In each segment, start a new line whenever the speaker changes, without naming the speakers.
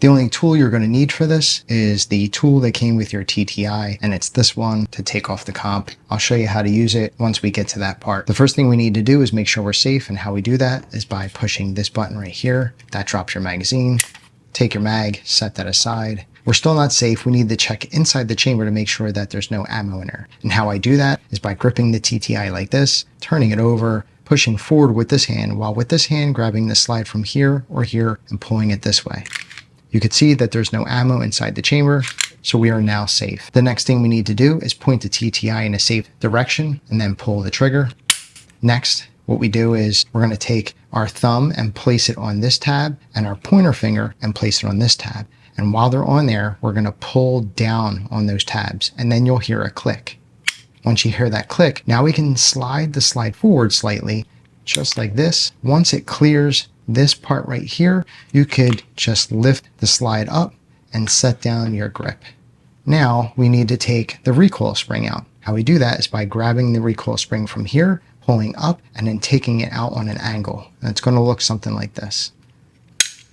The only tool you're going to need for this is the tool that came with your TTI, and it's this one to take off the comp. I'll show you how to use it once we get to that part. The first thing we need to do is make sure we're safe, and how we do that is by pushing this button right here. That drops your magazine. Take your mag, set that aside. We're still not safe. We need to check inside the chamber to make sure that there's no ammo in there. And how I do that is by gripping the TTI like this, turning it over, pushing forward with this hand, while with this hand grabbing the slide from here or here and pulling it this way. You can see that there's no ammo inside the chamber, so we are now safe. The next thing we need to do is point the TTI in a safe direction and then pull the trigger. Next, what we do is we're going to take our thumb and place it on this tab and our pointer finger and place it on this tab. And while they're on there, we're going to pull down on those tabs, and then you'll hear a click. Once you hear that click, now we can slide the slide forward slightly, just like this. Once it clears this part right here, you could just lift the slide up and set down your grip. Now we need to take the recoil spring out. How we do that is by grabbing the recoil spring from here, pulling up, and then taking it out on an angle. And it's going to look something like this.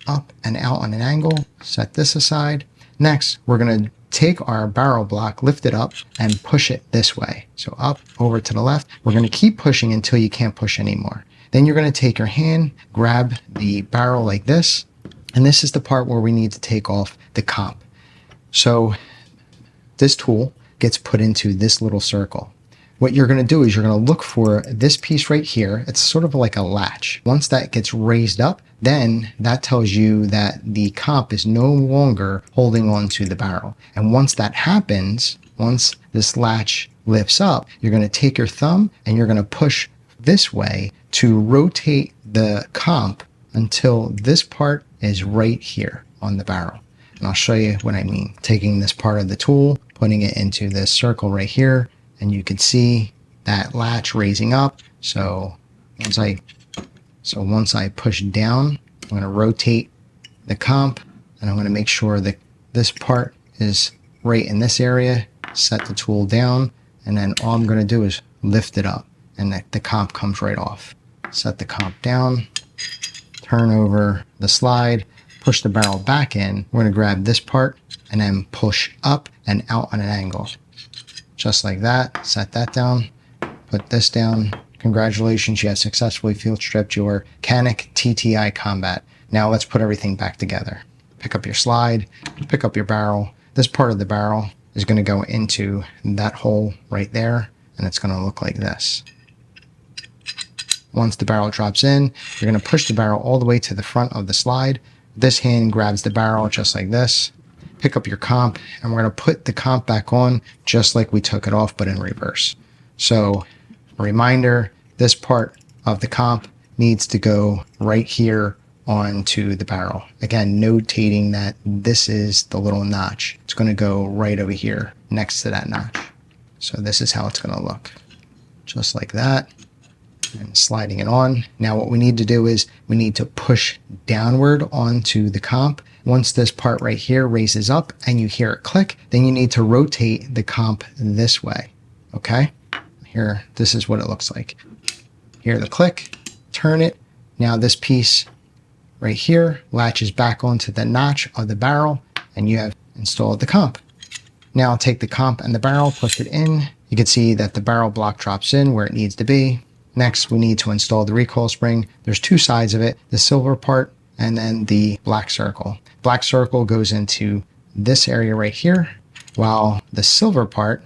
Up and out on an angle, set this aside. Next, we're going to take our barrel block, lift it up, and push it this way. So up, over to the left. We're going to keep pushing until you can't push anymore. Then you're going to take your hand, grab the barrel like this, and this is the part where we need to take off the comp. So this tool gets put into this little circle. What you're going to do is you're going to look for this piece right here. It's sort of like a latch. Once that gets raised up, then that tells you that the comp is no longer holding on to the barrel. And once that happens, once this latch lifts up, you're going to take your thumb and you're going to push this way to rotate the comp until this part is right here on the barrel. And I'll show you what I mean. Taking this part of the tool, putting it into this circle right here, and you can see that latch raising up. So once I push down, I'm going to rotate the comp, and I'm going to make sure that this part is right in this area, set the tool down, and then all I'm going to do is lift it up, and the comp comes right off. Set the comp down, turn over the slide, push the barrel back in. We're going to grab this part and then push up and out on an angle. Just like that. Set that down, put this down. Congratulations, you have successfully field stripped your Canik TTI Combat. Now let's put everything back together. Pick up your slide, pick up your barrel. This part of the barrel is going to go into that hole right there, and it's going to look like this. Once the barrel drops in, you're going to push the barrel all the way to the front of the slide. This hand grabs the barrel just like this. Pick up your comp, and we're going to put the comp back on just like we took it off, but in reverse. So a reminder, this part of the comp needs to go right here onto the barrel. Again, notating that this is the little notch. It's going to go right over here next to that notch. So this is how it's going to look. Just like that. And sliding it on. Now what we need to do is we need to push downward onto the comp. Once this part right here raises up and you hear it click, then you need to rotate the comp this way. Okay? Here, this is what it looks like. Hear the click, turn it. Now this piece right here latches back onto the notch of the barrel, and you have installed the comp. Now take the comp and the barrel, push it in. You can see that the barrel block drops in where it needs to be. Next, we need to install the recoil spring. There's two sides of it, the silver part and then the black circle. Black circle goes into this area right here, while the silver part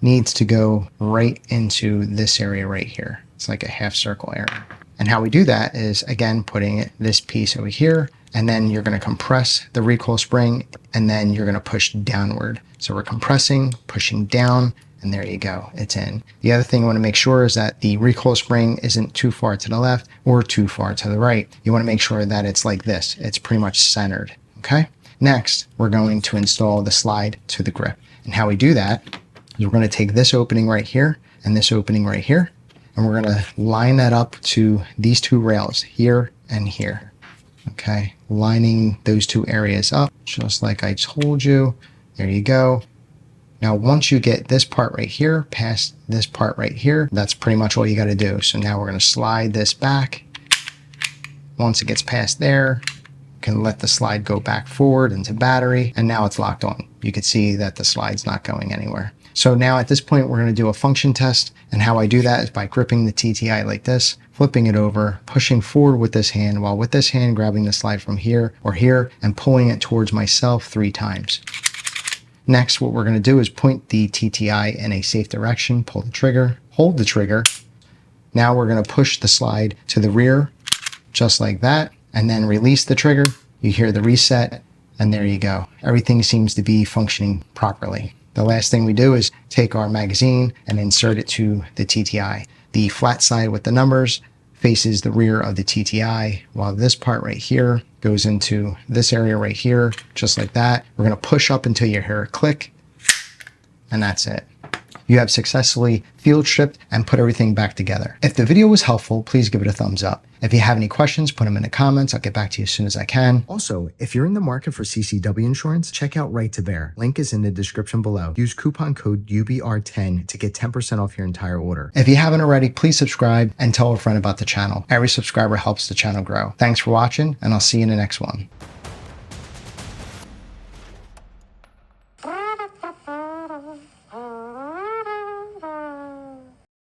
needs to go right into this area right here. It's like a half circle area. And how we do that is, again, putting this piece over here, and then you're going to compress the recoil spring, and then you're going to push downward. So we're compressing, pushing down, and there you go, it's in. The other thing you want to make sure is that the recoil spring isn't too far to the left or too far to the right. You want to make sure that it's like this. It's pretty much centered, okay? Next, we're going to install the slide to the grip. And how we do that is we're going to take this opening right here and this opening right here, and we're going to line that up to these two rails here and here, okay? Lining those two areas up, just like I told you. There you go. Now, once you get this part right here past this part right here, that's pretty much all you got to do. So now we're going to slide this back. Once it gets past there, can let the slide go back forward into battery, and now it's locked on. You can see that the slide's not going anywhere. So now at this point, we're going to do a function test. And how I do that is by gripping the TTI like this, flipping it over, pushing forward with this hand, while with this hand grabbing the slide from here or here and pulling it towards myself 3 times. Next, what we're going to do is point the TTI in a safe direction, pull the trigger, hold the trigger. Now we're going to push the slide to the rear, just like that, and then release the trigger. You hear the reset, and there you go. Everything seems to be functioning properly. The last thing we do is take our magazine and insert it to the TTI. The flat side with the numbers faces the rear of the TTI, while this part right here goes into this area right here, just like that. We're going to push up until you hear a click, and that's it. You have successfully field stripped and put everything back together. If the video was helpful, please give it a thumbs up. If you have any questions, put them in the comments. I'll get back to you as soon as I can. Also, if you're in the market for CCW insurance, check out Right to Bear. Link is in the description below. Use coupon code UBR10 to get 10% off your entire order. If you haven't already, please subscribe and tell a friend about the channel. Every subscriber helps the channel grow. Thanks for watching, and I'll see you in the next one.